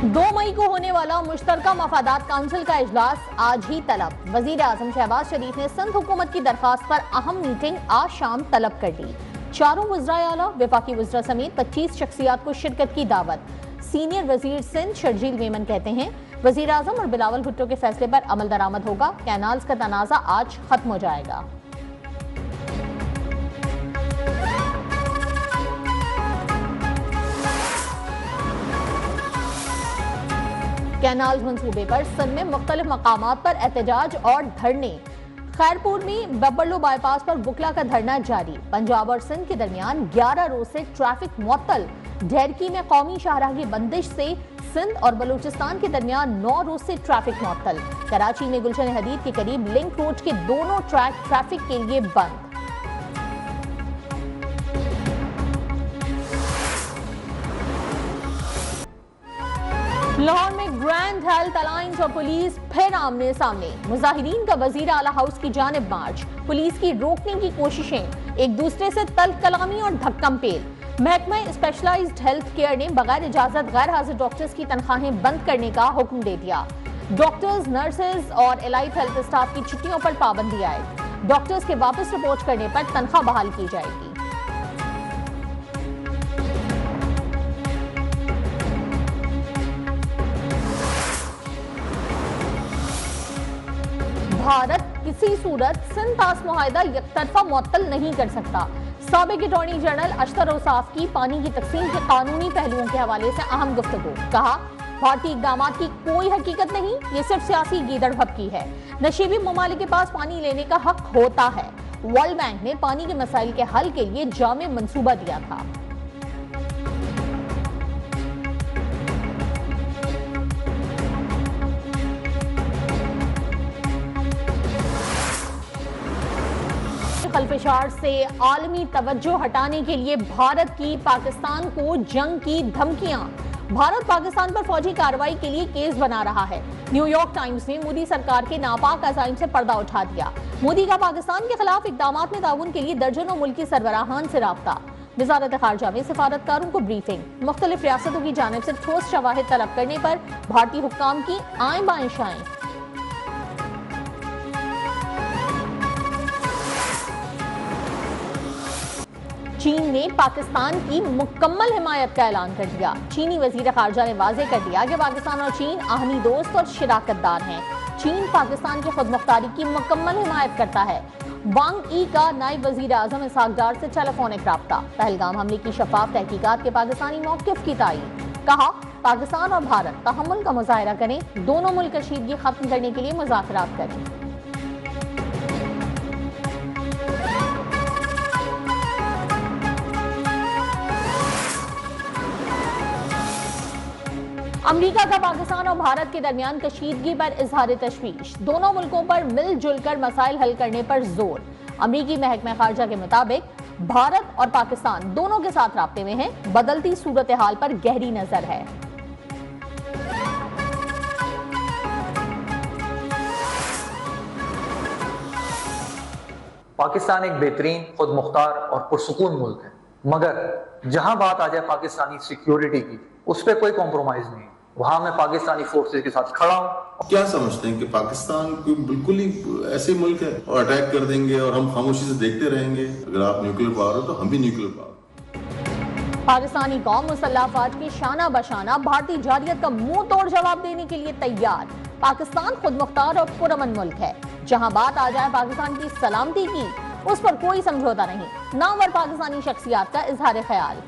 2 मई को होने वाला मुश्तरका मफादात काउंसिल का इजलास आज ही तलब। वजीर आजम शहबाज शरीफ ने सिंध हुकूमत की दरखास्त पर अहम मीटिंग आज शाम तलब कर ली। चारों वज़राए आला, वफाकी वज़रा समेत 25 शख्सियात को शिरकत की दावत। सीनियर वजीर सिंध शर्जील मेमन कहते हैं वजीर आजम और बिलावल भुट्टो के फैसले पर अमल दरामद होगा। कैनाल्स का तनाज़ा आज खत्म हो जाएगा। कैनाल मंसूबे पर सिंध में मुख्तलिफ मकामात पर एहतजाज और धरने। खैरपुर में बब्बरलो बाईपास पर बुकला का धरना जारी। पंजाब और सिंध के दरमियान 11 रोज से ट्रैफिक मुअत्तल। ढेरकी में कौमी शाहराह की बंदिश से सिंध और बलूचिस्तान के दरमियान 9 रोज से ट्रैफिक मुअत्तल। कराची में गुलशन हदीद के करीब लिंक रोड के दोनों ट्रैक ट्रैफिक के लिए बंद। लाहौर में ग्रैंड हेल्थ अलायंस और पुलिस फिर आमने सामने। मुजाहिरीन का वजीर आला हाउस की जानिब मार्च। पुलिस की रोकने की कोशिशें, एक दूसरे से तल्ख कलामी और धक्कम पेल। महकमा स्पेशलाइज्ड हेल्थ केयर ने बगैर इजाजत गैर हाजिर डॉक्टर्स की तनख्वाहें बंद करने का हुक्म दे दिया। डॉक्टर्स, नर्सेज और एलाइट हेल्थ स्टाफ की छुट्टियों पर पाबंदी आए। डॉक्टर्स के वापस रिपोर्ट करने पर तनख्वाह बहाल की जाएगी। भारत किसी सूरत सिंध तास मुआहिदा यकतरफा मुअत्तल नहीं कर सकता। साबिक अटॉर्नी जनरल अशतर औसाफ की पानी की तकसीम के कानूनी पहलुओं के हवाले से अहम गुफ्तगू। कहा भारतीय इक़दामात की कोई हकीकत नहीं, ये सिर्फ सियासी गीदड़ भपकी है। नशीबी ममालिक के पास पानी लेने का हक होता है। वर्ल्ड बैंक ने पानी के मसाइल के हल के लिए जामे मंसूबा दिया था। खल्फिशार से आलमी तवज्जो हटाने के लिए भारत की पाकिस्तान को जंग की धमकियां। भारत पाकिस्तान पर फौजी कार्रवाई के लिए केस बना रहा है। न्यूयॉर्क टाइम्स ने मोदी सरकार के नापाक अज़ाइम से पर्दा उठा दिया। मोदी का पाकिस्तान के खिलाफ इक़दामात में ताउन के लिए दर्जनों मुल्की सरबराहान से राब्ता। वज़ारत ख़ारजा में सिफारतकारों को ब्रीफिंग। मुख्तलिफ रियासतों की जानिब से ठोस शवाहिद तलब करने पर भारतीय हुक्काम की आएं बाएं शाएं। चीन ने पाकिस्तान की मुकम्मल हिमायत का ऐलान कर दिया। चीनी वजीर खारजा ने वाज़ेह कर दिया कि पाकिस्तान और चीन आहनी दोस्त और शिराकतदार हैं। चीन पाकिस्तान की खुद मुख्तारी की मुकम्मल हिमायत करता है। वांग ई का नायब वजीर आजम इसहाक डार से टेलीफोनिक राब्ता। पहलगाम हमले की शफाफ तहकीकात के पाकिस्तानी मौक़िफ़ की तायीद। कहा पाकिस्तान और भारत तहम्मुल का मुज़ाहिरा करें, दोनों मुल्क कशीदगी खत्म करने के लिए मुज़ाकरात करें। अमेरिका का पाकिस्तान और भारत के दरमियान कशीदगी पर इजहार तशवीश। दोनों मुल्कों पर मिलजुल कर मसाइल हल करने पर जोर। अमेरिकी महकमा खारजा के मुताबिक भारत और पाकिस्तान दोनों के साथ राब्ते में हैं। बदलती सूरत हाल पर गहरी नजर है। पाकिस्तान एक बेहतरीन, खुद मुख्तार और पुरसुकून मुल्क है, मगर जहां बात आ जाए पाकिस्तानी सिक्योरिटी की, उस पर कोई कॉम्प्रोमाइज नहीं। वहां मैं पाकिस्तानी फोर्सेस के साथ खड़ा हूं। क्या समझते हैं कि पाकिस्तान बिल्कुल ही ऐसे मुल्क है और अटैक कर देंगे और हम खामोशी से देखते रहेंगे? अगर आप न्यूक्लियर पावर हो तो हम भी न्यूक्लियर पावर। पाकिस्तानी कौम मुसल्लह अफवाज की शाना बशाना भारतीय जारियत का मुंह तोड़ जवाब देने के लिए तैयार। पाकिस्तान खुद मुख्तार और पुरअमन मुल्क है। जहां बात आ जाए पाकिस्तान की सलामती की, उस पर कोई समझौता नहीं। नामवर पाकिस्तानी शख्सियात का इजहार ख्याल।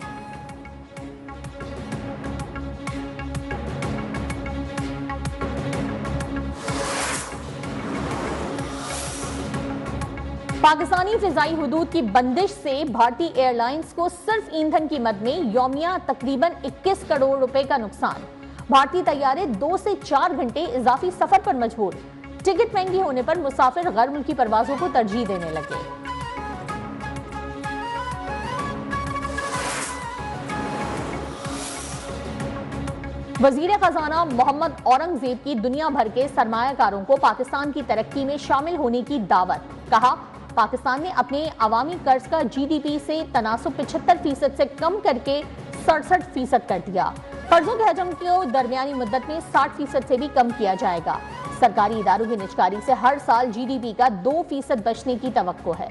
पाकिस्तानी फिजाई हुदूद की बंदिश से भारतीय एयरलाइंस को सिर्फ ईंधन की मद में यौमिया तकरीबन 21 करोड़ रुपए का नुकसान। भारतीय तैयारे 2 से 4 घंटे इजाफी सफर पर मजबूर। टिकट महंगी होने पर मुसाफिर गैर मुल्की परवाजों को तरजीह देने लगे। वजीर खजाना मोहम्मद औरंगजेब की दुनिया भर के सरमायाकारों को पाकिस्तान की तरक्की में शामिल होने की दावत। कहा पाकिस्तान ने अपने अवामी कर्ज का GDP से तनासुब 75% से कम करके 67% कर दिया। कर्जों के हजम को दरमियानी मुद्दत में 60% से भी कम किया जाएगा। सरकारी इदारों की निजकारी से हर साल जीडीपी का 2% बचने की तवक्को है।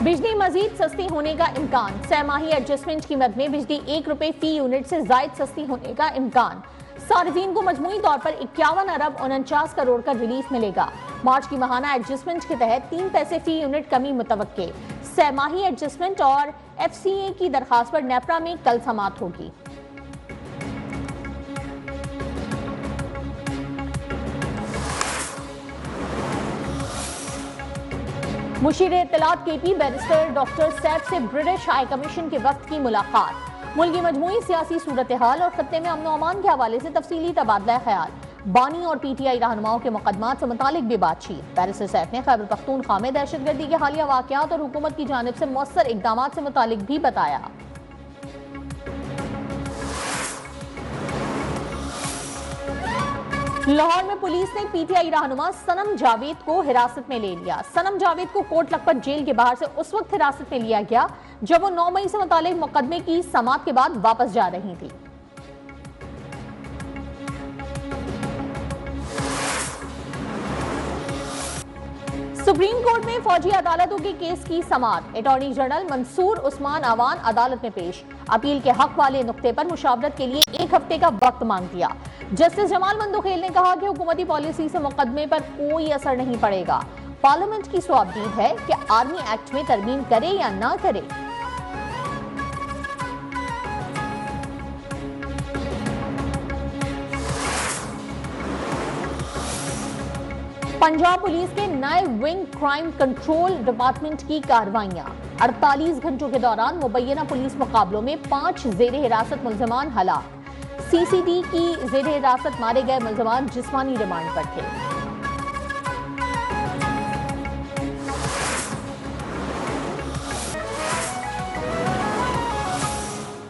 बिजली मजीद सस्ती होने का इम्कान। सहमाही एडजस्टमेंट कीमत में बिजली ₹1 फी यूनिट से जायद सस्ती होने का इम्कान। सार्फिन को मजमूई तौर पर 51 अरब 49 करोड़ का रिलीफ मिलेगा। मार्च की माहाना एडजस्टमेंट के तहत 3 पैसे फी यूनिट कमी मुतवक्के। सहमाही एडजस्टमेंट और FCA की दरखास्त पर नेपरा में कल समाअत होगी। मुशीर इत्तलात KP बैरिस्टर डॉक्टर सैफ से ब्रिटिश हाई कमीशन के वक्त की मुलाकात। मुल्क की मजमूई सियासी सूरत हाल और खत्ते में अमन अमान के हवाले से तफसीली तबादला ख्याल। बानी और PTI रहनुमाओं के मुकदमात से मुतालिक भी बातचीत। बैरिस्टर सैफ ने खैबर पख्तूनख्वा में दहशतगर्दी के हालिया वाकयात और हुकूमत की जानिब से मौसर इकदाम से मुतालिक भी बताया। लाहौर में पुलिस ने PTI रहनुमा सनम जावेद को हिरासत में ले लिया। सनम जावेद को कोट लखपत जेल के बाहर से उस वक्त हिरासत में लिया गया जब वो 9 मई से मुतालिक मुकदमे की समाअत के बाद वापस जा रही थी। सुप्रीम कोर्ट में फौजी अदालतों के केस की समाअत। अटॉर्नी जनरल मंसूर उस्मान अवान अदालत में पेश। अपील के हक वाले नुक्ते पर मुशावरत के लिए 1 हफ्ते का वक्त मांग दिया। जस्टिस जमाल मंदोखेल ने कहा कि हुकूमती पॉलिसी से मुकदमे पर कोई असर नहीं पड़ेगा। पार्लियामेंट की स्वाबदीद है कि आर्मी एक्ट में तरमीम करे या ना करे। पंजाब पुलिस के नए विंग क्राइम कंट्रोल डिपार्टमेंट की कार्रवाइयां। 48 घंटों के दौरान मुबैना पुलिस मुकाबलों में 5 जेर हिरासत मुल्जिमान हलाक। CCD की जेर हिरासत मारे गए मुल्जिमान जिस्मानी रिमांड पर थे।